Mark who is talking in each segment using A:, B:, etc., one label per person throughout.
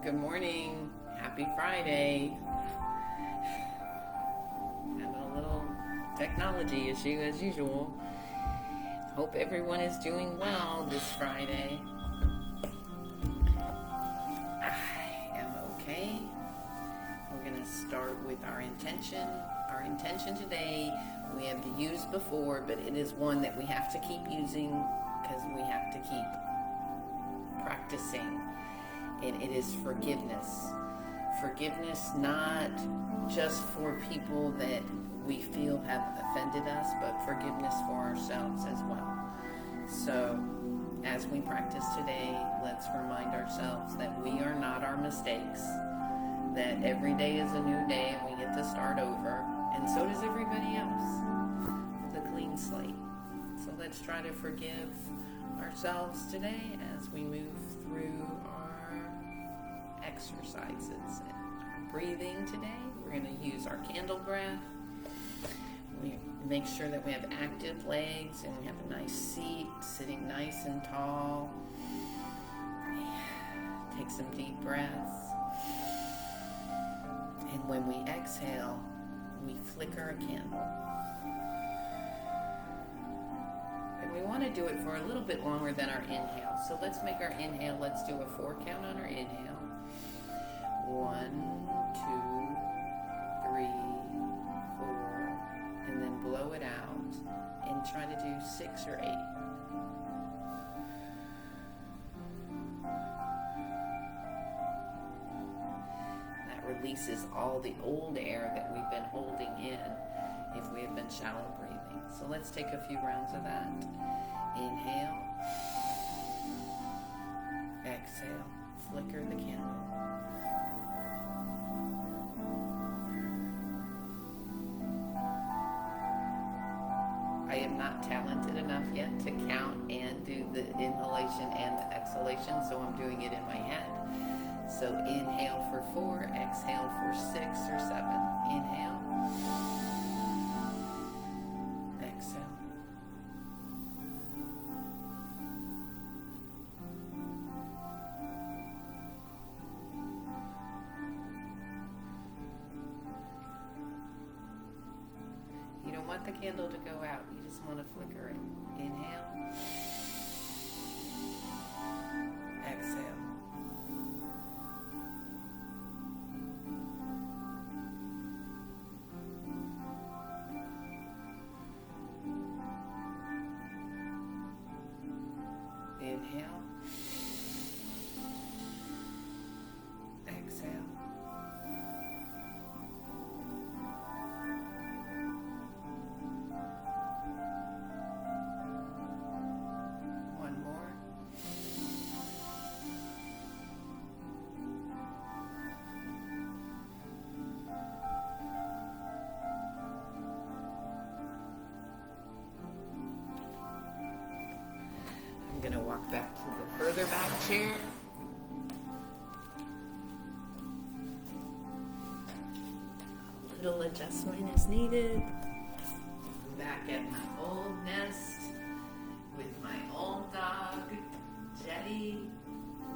A: Good morning. Happy Friday. Having a little technology issue as usual. Hope everyone is doing well this Friday. I am okay. We're going to start with our intention. Our intention today, we have used before, but it is one that we have to keep using because we have to keep practicing. And it is forgiveness. Forgiveness not just for people that we feel have offended us, but forgiveness for ourselves as well. So, as we practice today, let's remind ourselves that we are not our mistakes, that every day is a new day and we get to start over, and so does everybody else with a clean slate. So let's try to forgive ourselves today as we move through our exercises and our breathing today. We're going to use our candle breath. We make sure that we have active legs and we have a nice seat, sitting nice and tall. Take some deep breaths. And when we exhale, we flicker a candle. And we want to do it for a little bit longer than our inhale. So let's make our inhale. Let's do a 4 count on our inhale. 1, 2, 3, 4, and then blow it out and try to do 6 or 8. That releases all the old air that we've been holding in if we have been shallow breathing. So let's take a few rounds of that. Inhale, exhale, flicker the candle. I am not talented enough yet to count and do the inhalation and the exhalation, so I'm doing it in my head. So inhale for 4, exhale for 6 or 7. Inhale, exhale. You don't want the candle to go out. You just want to flicker it. Inhale. Exhale. Inhale. Exhale. One more. I'm going to walk back to the further back chair. A little adjustment is needed. Back at my old nest with my old dog, Jetty.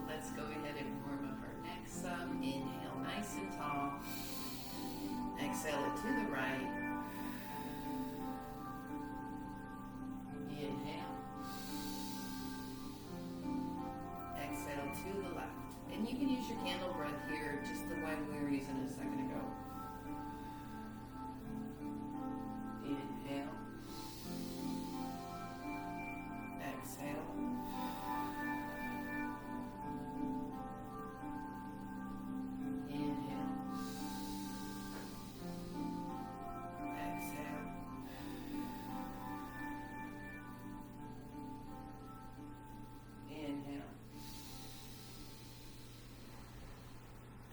A: Let's go ahead and warm up our necks up. Inhale nice and tall. Exhale it to the right. Inhale. Exhale to the left. And you can use your candle breath here just the way we were using it a second ago. Inhale. Exhale. Inhale. Exhale. Inhale.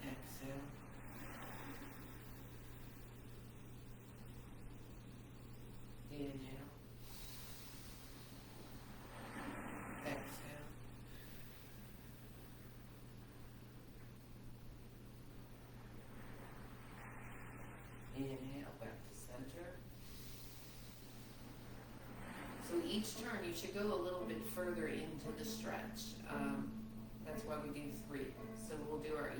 A: Exhale. Inhale. Exhale. Inhale back to center. So each turn you should go a little bit further into the stretch. That's why we do 3. So we'll do our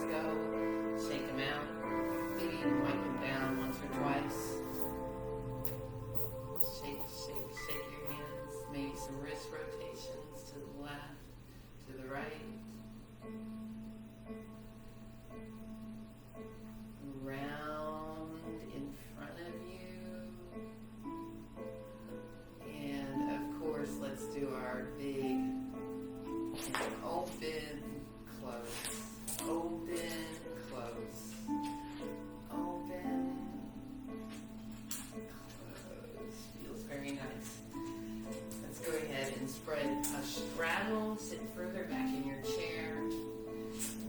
A: go. Shake them out. Maybe even wipe them down once or twice. Shake, shake, shake your hands. Maybe some wrist rotations to the left, to the right. Round in front of you. And of course, let's do our big open, close, open, close, open, close. Feels very nice. Let's go ahead and spread a straddle. Sit further back in your chair.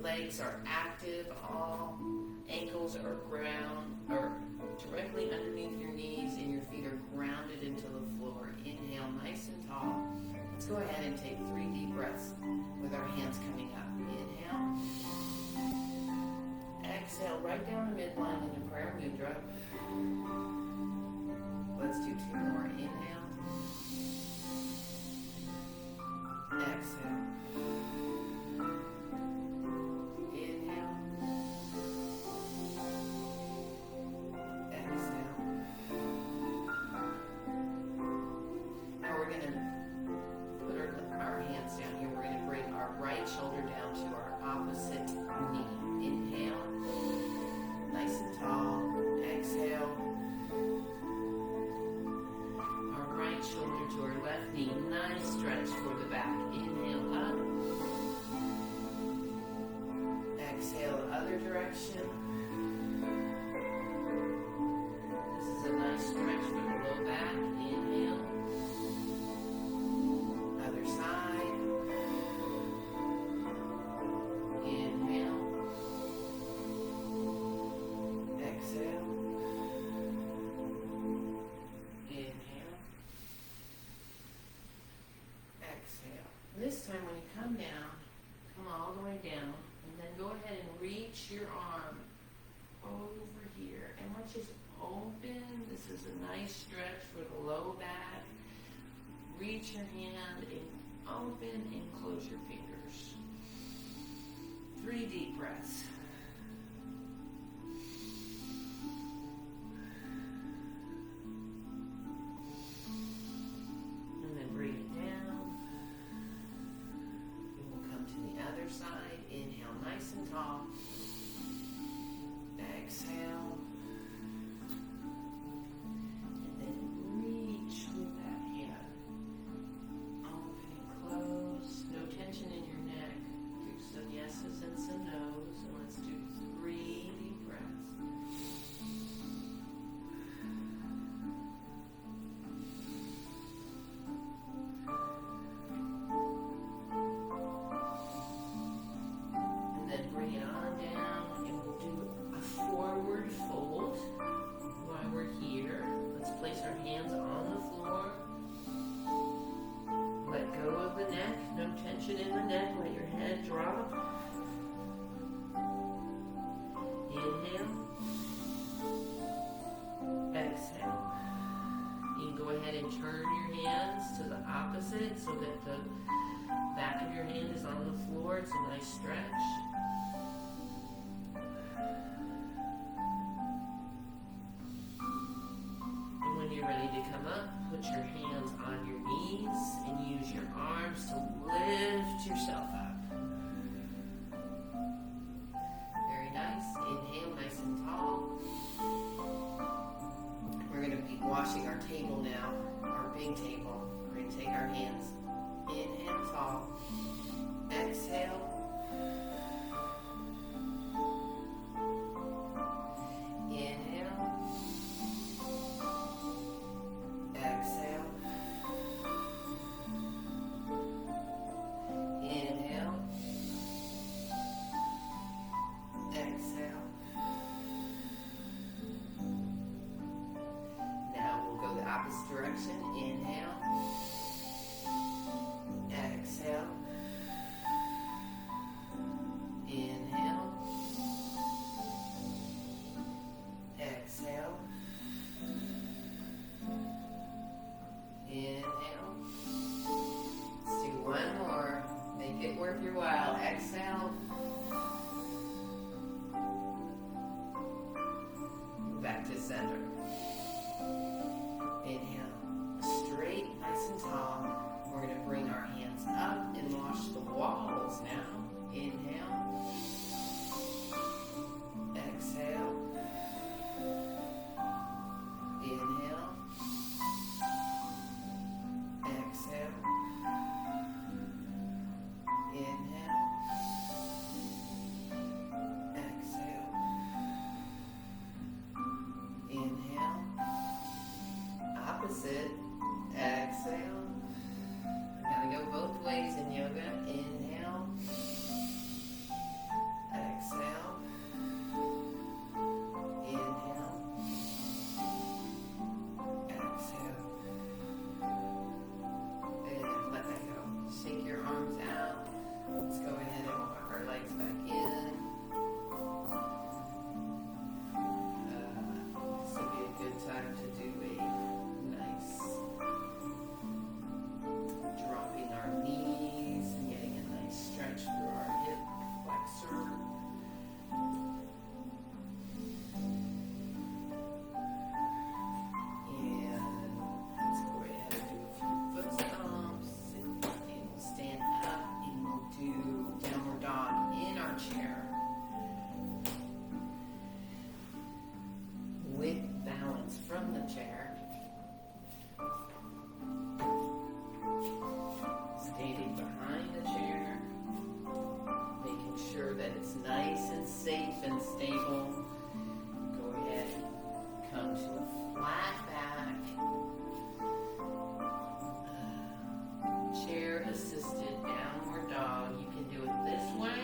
A: Legs are active, all ankles are directly underneath your knees, and your feet are grounded into the floor. Inhale, nice and tall. Let's go ahead and take 3 deep breaths with our hands coming up. Inhale. Exhale, right down the midline into prayer mudra. Let's do 2 more. Inhale. Exhale. Shoulder down to our opposite knee. Inhale, nice and tall. Exhale. Our right shoulder to our left knee. Nice stretch for the back. Inhale up. Exhale, other direction. This is a nice stretch for the low back. Inhale. Other side. This time when you come down, come all the way down, and then go ahead and reach your arm over here. And let's just open. This is a nice stretch for the low back. Reach your hand and open and close your fingers. 3 deep breaths. And then bring it down. Side. Inhale, nice and tall. Exhale. And then reach with that hand. Open and close. No tension in your neck. Do some yeses and some nos. And let's do 3 deep breaths. Bring it on down, and we'll do a forward fold while we're here. Let's place our hands on the floor. Let go of the neck, no tension in the neck. Let your head drop. Inhale. Exhale. You can go ahead and turn your hands to the opposite so that the back of your hand is on the floor. It's a nice stretch. You're ready to come up, put your hands on your knees and use your arms to lift yourself up. Very nice. Inhale, nice and tall. We're going to be washing our table now, our big table. We're going to take our hands. Inhale, tall. Exhale. Opposite direction. Inhale. Exhale. Inhale. Exhale. Inhale. Let's do one more. Make it worth your while. Exhale. center. Inhale, straight, nice and tall. We're going to bring our hands up and wash the walls now. Inhale. Exhale. Inhale. Exhale. Inhale. Exhale. Inhale. Opposite. Exhale. Gotta go both ways in yoga. Inhale. Exhale. Inhale. Exhale. And let that go. Shake your arms out. Let's go ahead and walk our legs back in. This will be a good time to do a nice dropping our knees and getting a nice stretch through our hip flexor. And let's go ahead and do a few foot stomps. And we'll stand up and we'll do downward dog in our chair with balance from the chair. Standing behind the chair, making sure that it's nice and safe and stable. Go ahead and come to a flat back, chair assisted downward dog. You can do it this way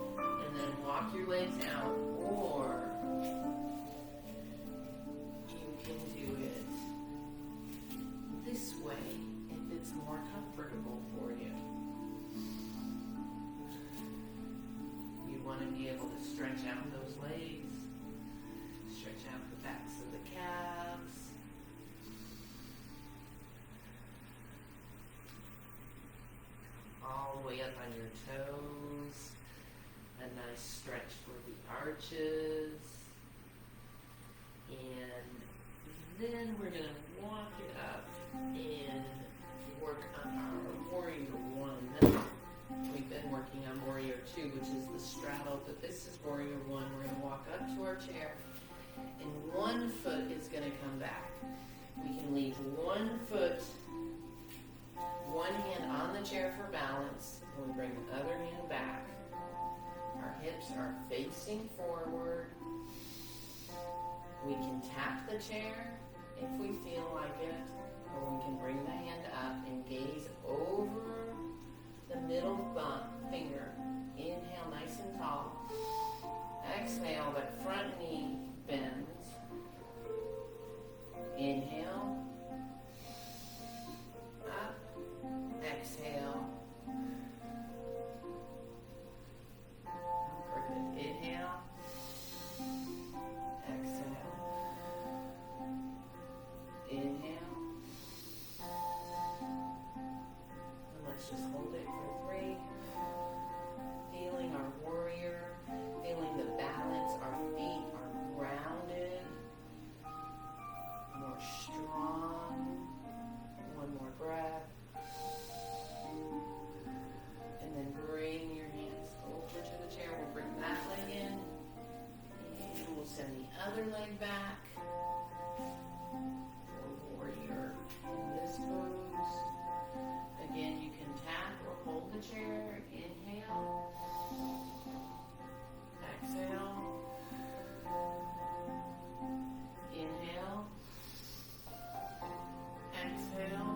A: and then walk your legs out, or you can do it this way if it's more comfortable for you. You want to be able to stretch out those legs, stretch out the backs of the calves. All the way up on your toes. A nice stretch for the arches. And then we're going to walk it up and work on our Warrior One. We've been working on Warrior Two, which is the straddle, but this is Warrior One. We're going to walk up to our chair, and one foot is going to come back. We can leave one foot, one hand on the chair for balance, and we bring the other hand back. Our hips are facing forward. We can tap the chair if we feel like it, or we can bring the hand up and gaze over the middle finger. Inhale, nice and tall. Exhale, that front knee bends. Inhale. Up. Exhale. Perfect. Inhale. Exhale. Inhale. And let's just hold it for 3. Feeling our warrior, feeling the balance. Our feet are grounded, more strong. One more breath. And then bring your hands over to the chair. We'll bring that leg in. And we'll send the other leg back. Warrior in this pose. Again, you can tap or hold the chair. Inhale. Exhale. Inhale. Exhale.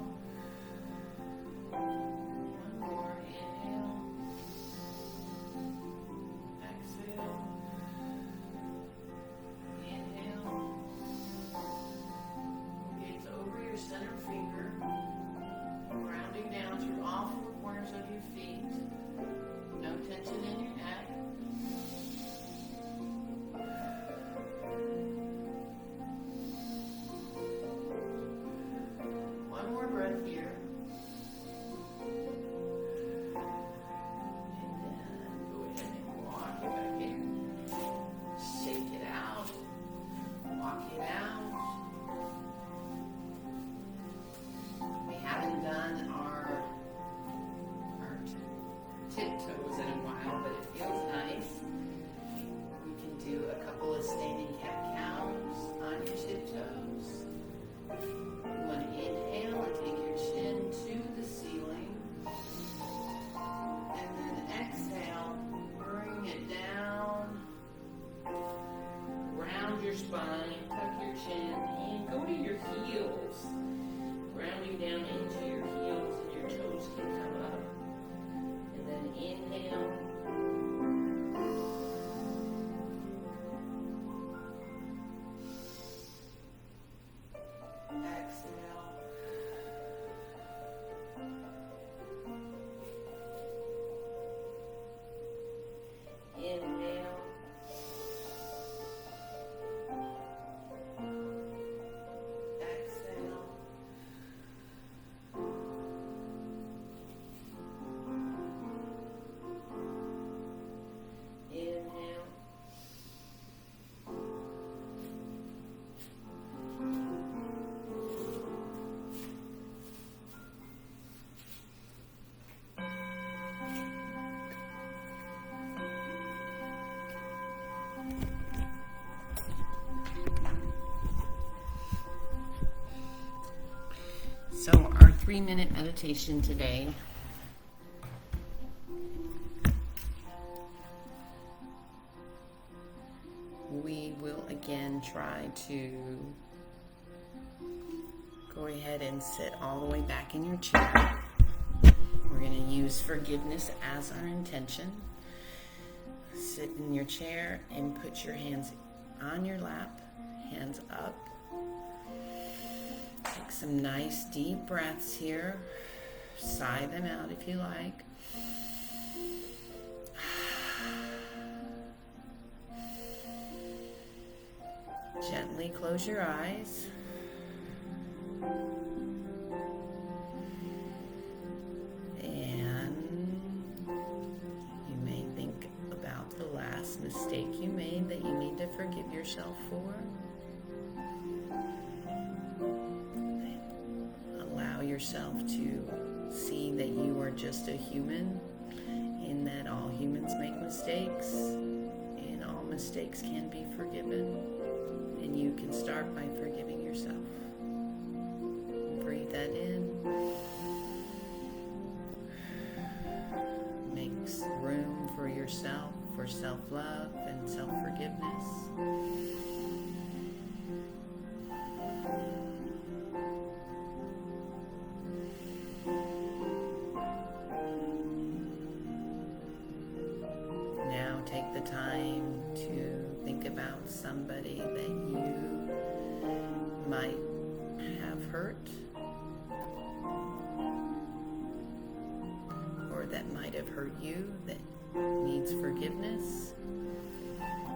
A: One more. Inhale. Exhale. Inhale. spine, tuck your chin, and go to your heels. Rounding down into your heels, and your toes can come up. And then inhale. Exhale. Inhale. Exhale. Inhale. So our 3-minute meditation today we will again try to go ahead and sit all the way back in your chair. We're going to use forgiveness as our intention. Sit in your chair and put your hands on your lap, hands up. Take some nice deep breaths here. Sigh them out if you like. Gently close your eyes. And you may think about the last mistake you made that you need to forgive yourself for. Allow yourself to see that you are just a human, and that all humans make mistakes, and all mistakes can be forgiven, and you can start by forgiving yourself. Breathe that in. Makes room for yourself, for self-love and self-forgiveness. Now take the time to think about somebody that you might have hurt, or that might have hurt you, that needs forgiveness.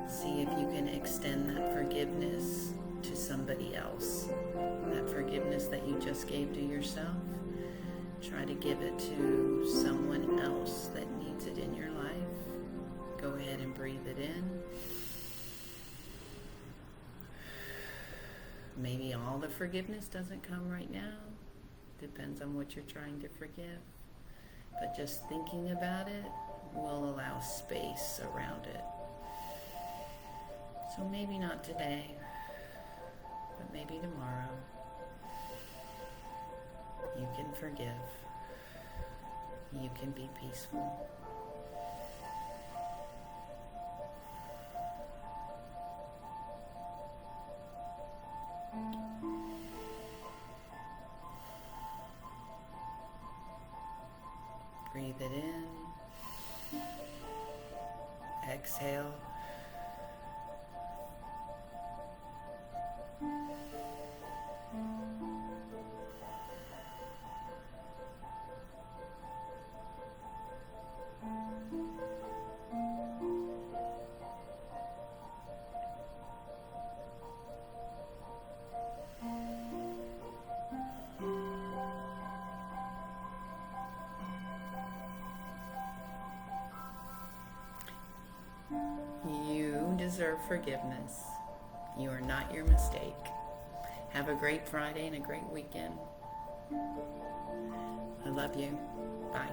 A: See if you can extend that forgiveness to somebody else. That forgiveness that you just gave to yourself, try to give it to someone else that needs it in your life. Go ahead and breathe it in. Maybe all the forgiveness doesn't come right now. Depends on what you're trying to forgive. But just thinking about it will allow space around it. So maybe not today, but maybe tomorrow. You can forgive. You can be peaceful. Breathe it in. Exhale. You deserve forgiveness. You are not your mistake. Have a great Friday and a great weekend. I love you. Bye.